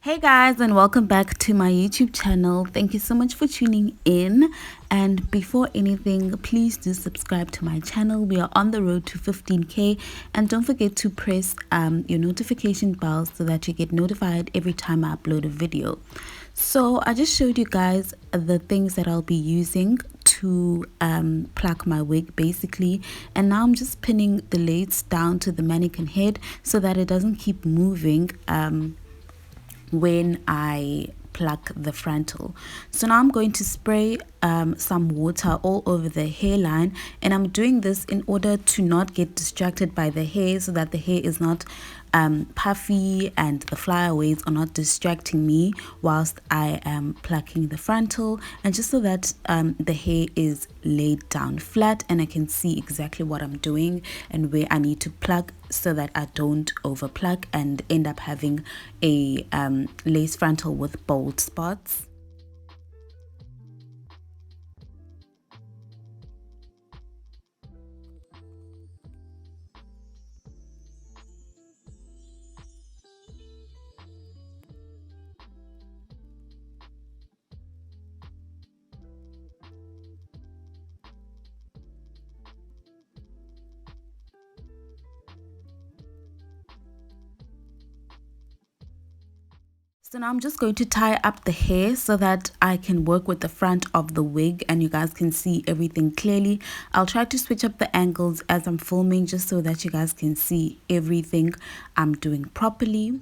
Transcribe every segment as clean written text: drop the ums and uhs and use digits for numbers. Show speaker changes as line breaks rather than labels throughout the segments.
Hey guys, and welcome back to my YouTube channel. Thank you so much for tuning in. And before anything, please do subscribe to my channel. We are on the road to 15k, and don't forget to press your notification bell so that you get notified every time I upload a video. So I just showed you guys the things that I'll be using to pluck my wig basically, and now I'm just pinning the lace down to the mannequin head so that it doesn't keep moving when I pluck the frontal. So now I'm going to spray some water all over the hairline, and I'm doing this in order to not get distracted by the hair, so that the hair is not puffy and the flyaways are not distracting me whilst I am plucking the frontal, and just so that the hair is laid down flat and I can see exactly what I'm doing and where I need to pluck, so that I don't over pluck and end up having a lace frontal with bold spots. So now I'm just going to tie up the hair so that I can work with the front of the wig and you guys can see everything clearly. I'll try to switch up the angles as I'm filming just so that you guys can see everything I'm doing properly.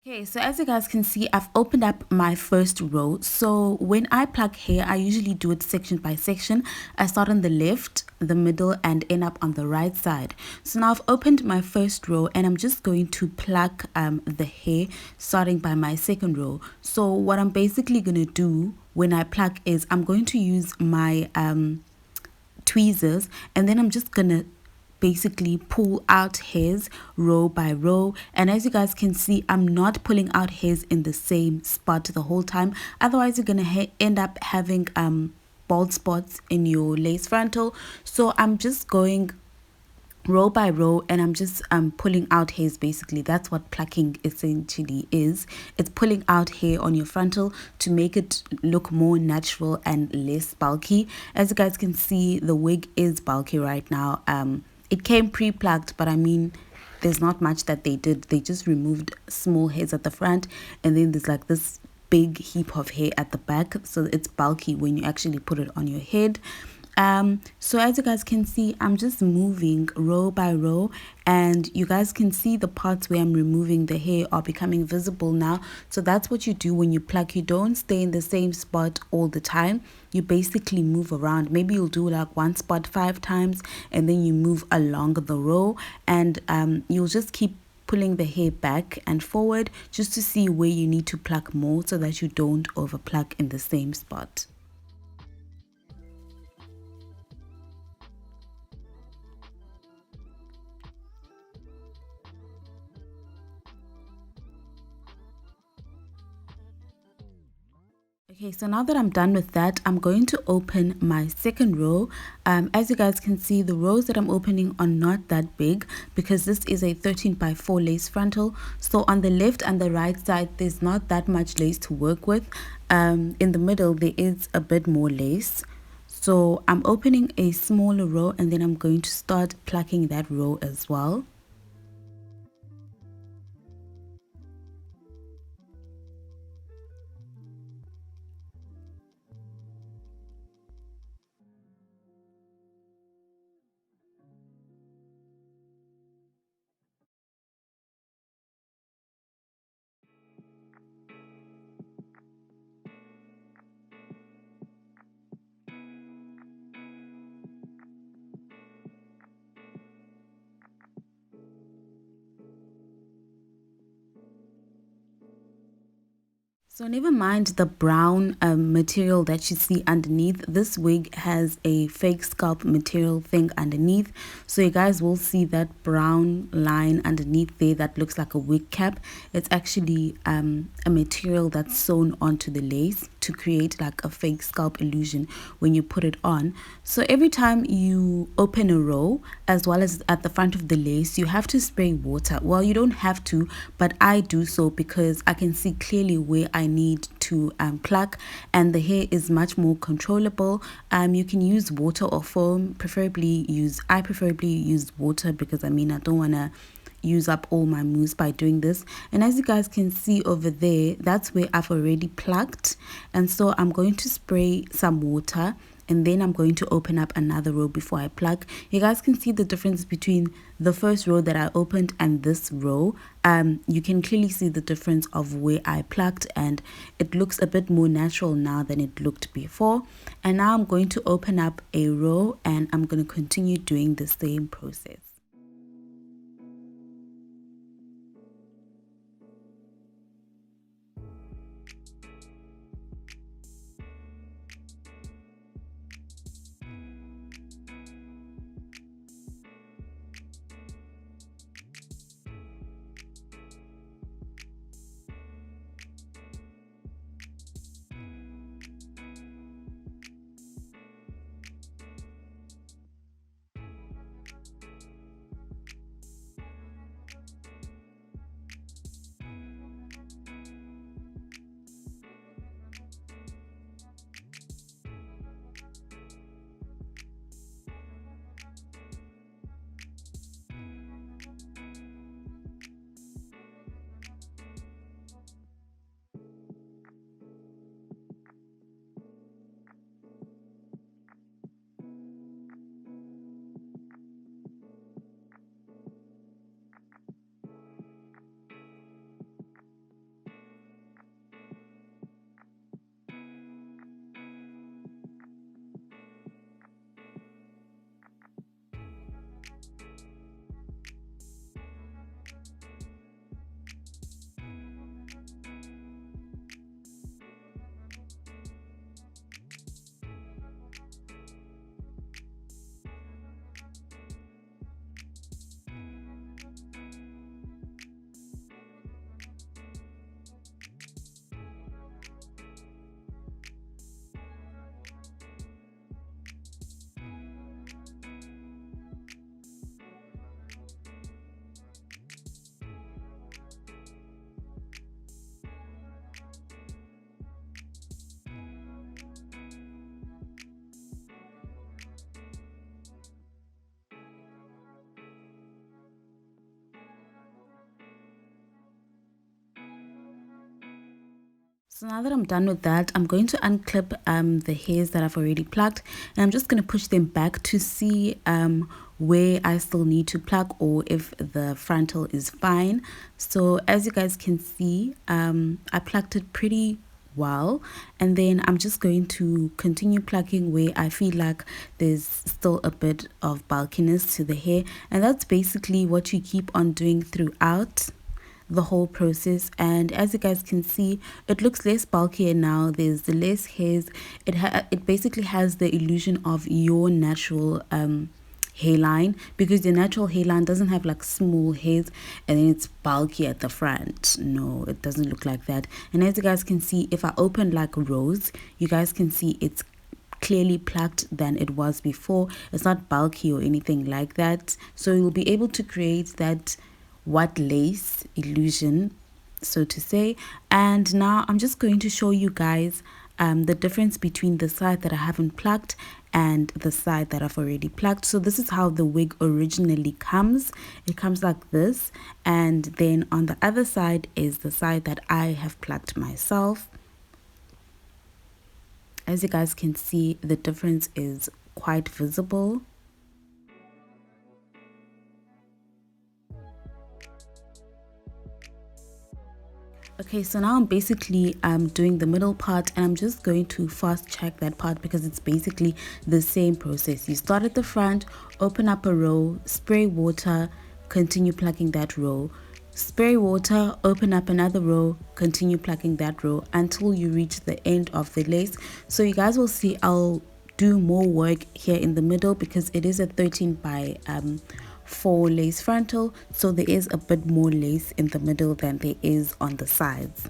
Okay, so as you guys can see, I've opened up my first row. So when I pluck hair, I usually do it section by section. I start on the left, the middle, and end up on the right side. So now I've opened my first row and I'm just going to pluck the hair starting by my second row. So what I'm basically going to do when I pluck is I'm going to use my tweezers, and then I'm just going to basically pull out hairs row by row. And as you guys can see, I'm not pulling out hairs in the same spot the whole time, otherwise you're gonna end up having bald spots in your lace frontal. So I'm just going row by row and I'm just pulling out hairs. Basically that's what plucking essentially is. It's pulling out hair on your frontal to make it look more natural and less bulky. As you guys can see, the wig is bulky right now. It came pre-plucked, but I mean, there's not much that they did. They just removed small hairs at the front, and then there's like this big heap of hair at the back, so it's bulky when you actually put it on your head. So as you guys can see, I'm just moving row by row, and you guys can see the parts where I'm removing the hair are becoming visible now. So that's what you do when you pluck. You don't stay in the same spot all the time. You basically move around. Maybe you'll do like one spot 5 times and then you move along the row, and you'll just keep pulling the hair back and forward just to see where you need to pluck more so that you don't over pluck in the same spot. Okay, so now that I'm done with that, I'm going to open my second row. As you guys can see, the rows that I'm opening are not that big because this is a 13 by 4 lace frontal. So on the left and the right side, there's not that much lace to work with. In the middle, there is a bit more lace. So I'm opening a smaller row and then I'm going to start plucking that row as well. So never mind the brown material that you see underneath. This wig has a fake scalp material thing underneath. So you guys will see that brown line underneath there that looks like a wig cap. It's actually a material that's sewn onto the lace to create like a fake scalp illusion when you put it on. So every time you open a row, as well as at the front of the lace, you have to spray water. Well, you don't have to, but I do so because I can see clearly where I need to pluck, and the hair is much more controllable. You can use water or foam. I preferably use water because I don't want to use up all my mousse by doing this. And as you guys can see over there, that's where I've already plucked, and so I'm going to spray some water, and then I'm going to open up another row before I pluck. You guys can see the difference between the first row that I opened and this row. You can clearly see the difference of where I plucked, and it looks a bit more natural now than it looked before. And now I'm going to open up a row, and I'm going to continue doing the same process. So now that I'm done with that, I'm going to unclip the hairs that I've already plucked, and I'm just going to push them back to see where I still need to pluck or if the frontal is fine. So as you guys can see, I plucked it pretty well, and then I'm just going to continue plucking where I feel like there's still a bit of bulkiness to the hair, and that's basically what you keep on doing throughout the whole process. And as you guys can see, it looks less bulkier now. There's the less hairs. It basically has the illusion of your natural hairline, because your natural hairline doesn't have like small hairs and then it's bulky at the front. No, it doesn't look like that. And as you guys can see, if I open like rows, you guys can see it's clearly plucked than it was before. It's not bulky or anything like that, so you'll be able to create that what lace illusion, so to say. And now I'm just going to show you guys the difference between the side that I haven't plucked and the side that I've already plucked. So this is how the wig originally comes. It comes like this, and then on the other side is the side that I have plucked myself. As you guys can see, the difference is quite visible. Okay, so now I'm basically doing the middle part, and I'm just going to fast check that part because it's basically the same process. You start at the front, open up a row, spray water, continue plucking that row, Spray water, open up another row, continue plucking that row until you reach the end of the lace. So you guys will see I'll do more work here in the middle because it is a 13 by 4 lace frontal, so there is a bit more lace in the middle than there is on the sides.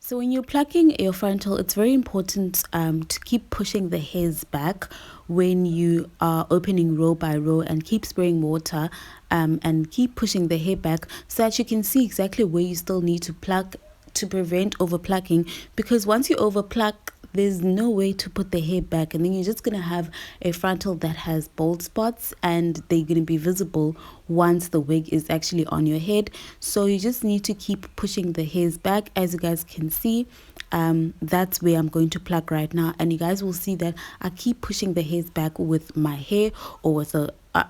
So when you're plucking your frontal, it's very important to keep pushing the hairs back when you are opening row by row, and keep spraying water and keep pushing the hair back so that you can see exactly where you still need to pluck to prevent over plucking, because once you over pluck, there's no way to put the hair back, and then you're just going to have a frontal that has bald spots and they're going to be visible once the wig is actually on your head. So you just need to keep pushing the hairs back. As you guys can see, that's where I'm going to pluck right now, and you guys will see that I keep pushing the hairs back with my hair, or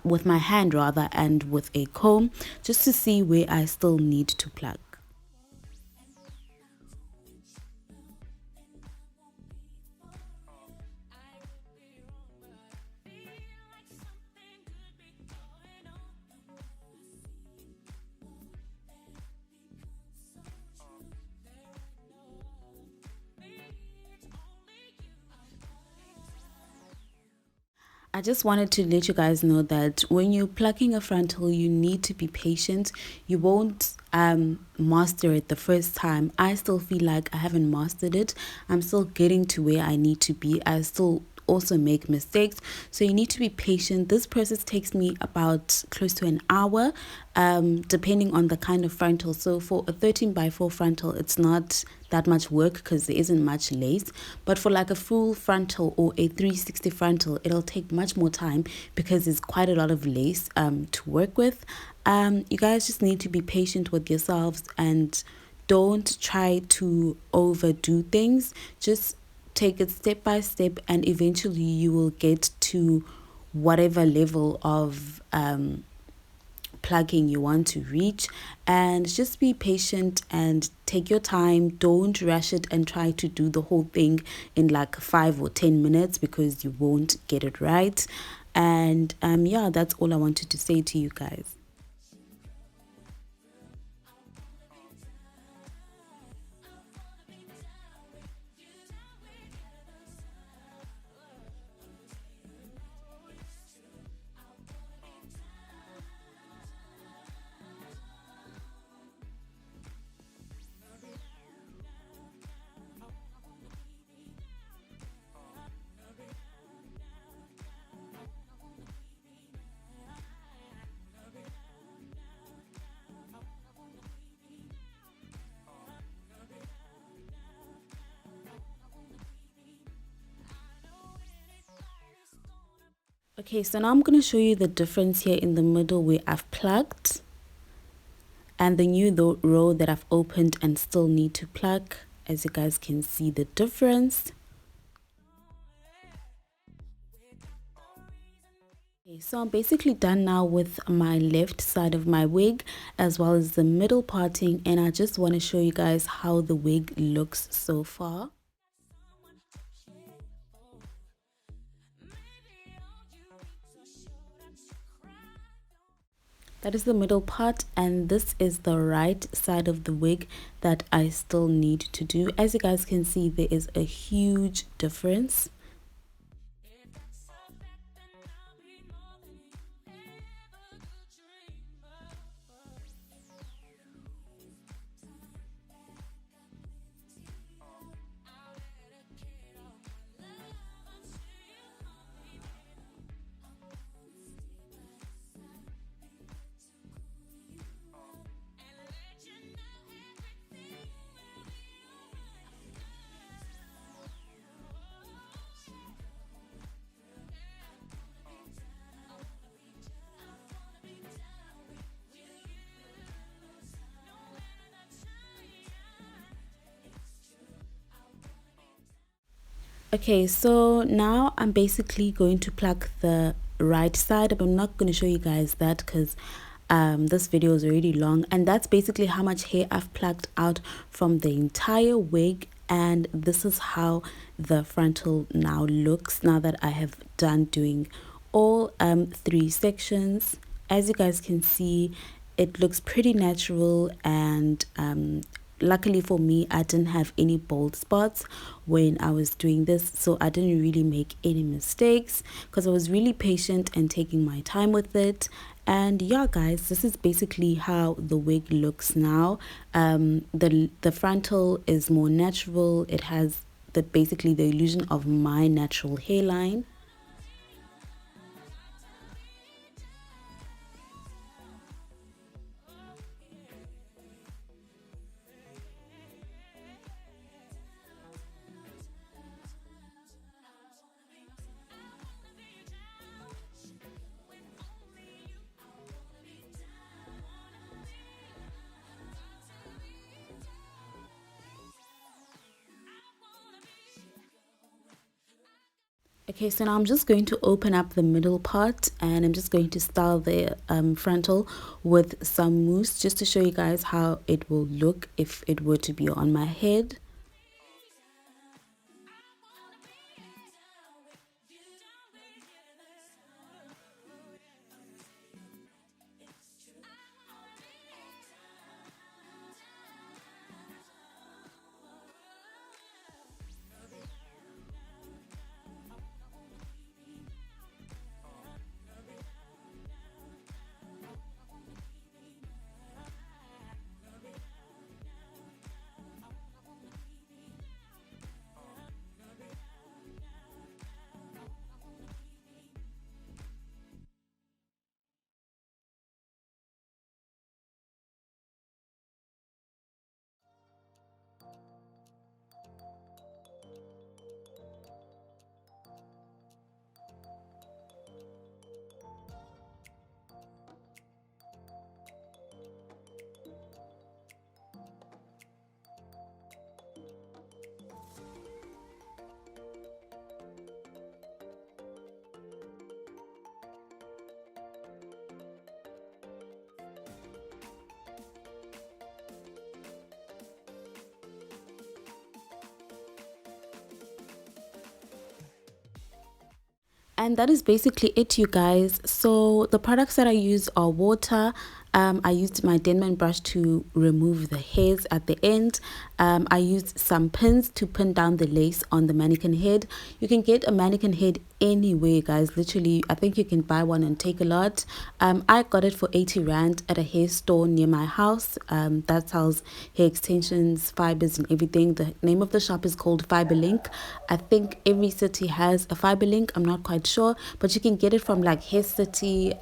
with my hand rather, and with a comb, just to see where I still need to pluck. I just wanted to let you guys know that when you're plucking a frontal, you need to be patient. You won't master it the first time. I still feel like I haven't mastered it. I'm still getting to where I need to be. I still also make mistakes, so you need to be patient. This process takes me about close to an hour, depending on the kind of frontal. So for a 13 by 4 frontal, it's not that much work because there isn't much lace, but for like a full frontal or a 360 frontal, it'll take much more time because there's quite a lot of lace to work with. You guys just need to be patient with yourselves and don't try to overdo things. Just take it step by step, and eventually you will get to whatever level of plugging you want to reach. And just be patient and take your time. Don't rush it and try to do the whole thing in like 5 or 10 minutes, because you won't get it right. And yeah, that's all I wanted to say to you guys. Okay, so now I'm going to show you the difference here in the middle where I've plucked, and the new row that I've opened and still need to pluck. As you guys can see the difference. Okay, so I'm basically done now with my left side of my wig as well as the middle parting, and I just want to show you guys how the wig looks so far. That is the middle part, and this is the right side of the wig that I still need to do. As you guys can see, there is a huge difference. Okay, so now I'm basically going to pluck the right side, but I'm not going to show you guys that because this video is already long, and that's basically how much hair I've plucked out from the entire wig. And this is how the frontal now looks now that I have done doing all 3 sections. As you guys can see, it looks pretty natural, and luckily for me, I didn't have any bald spots when I was doing this, so I didn't really make any mistakes because I was really patient and taking my time with it. And yeah guys, this is basically how the wig looks now. The frontal is more natural. It has basically the illusion of my natural hairline. Okay, so now I'm just going to open up the middle part, and I'm just going to style the frontal with some mousse just to show you guys how it will look if it were to be on my head. And that is basically it, you guys. So the products that I use are water. I used my Denman brush to remove the hairs at the end. I used some pins to pin down the lace on the mannequin head. You can get a mannequin head anywhere, guys. Literally, I think you can buy one and take a lot. I got it for 80 Rand at a hair store near my house that sells hair extensions, fibers and everything. The name of the shop is called Fiber Link. I think every city has a Fiber Link. I'm not quite sure, but you can get it from like Hair City,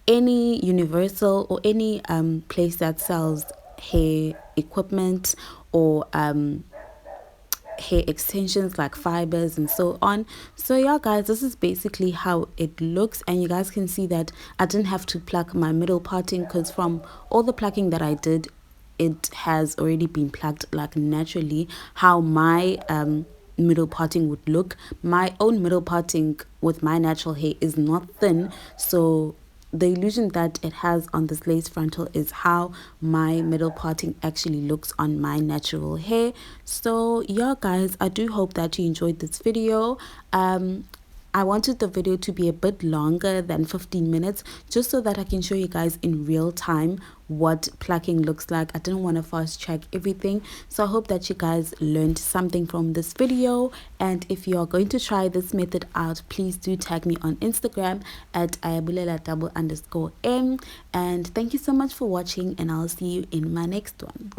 any Universal, or any place that sells hair equipment or hair extensions like fibers and so on. So yeah guys, this is basically how it looks, and you guys can see that I didn't have to pluck my middle parting because from all the plucking that I did, it has already been plucked like naturally how my middle parting would look. My own middle parting with my natural hair is not thin, so the illusion that it has on this lace frontal is how my middle parting actually looks on my natural hair. So yeah guys, I do hope that you enjoyed this video. I wanted the video to be a bit longer than 15 minutes just so that I can show you guys in real time what plucking looks like. I didn't want to fast track everything, so I hope that you guys learned something from this video. And if you are going to try this method out, please do tag me on Instagram at Ayabulela_M. And thank you so much for watching, and I'll see you in my next one.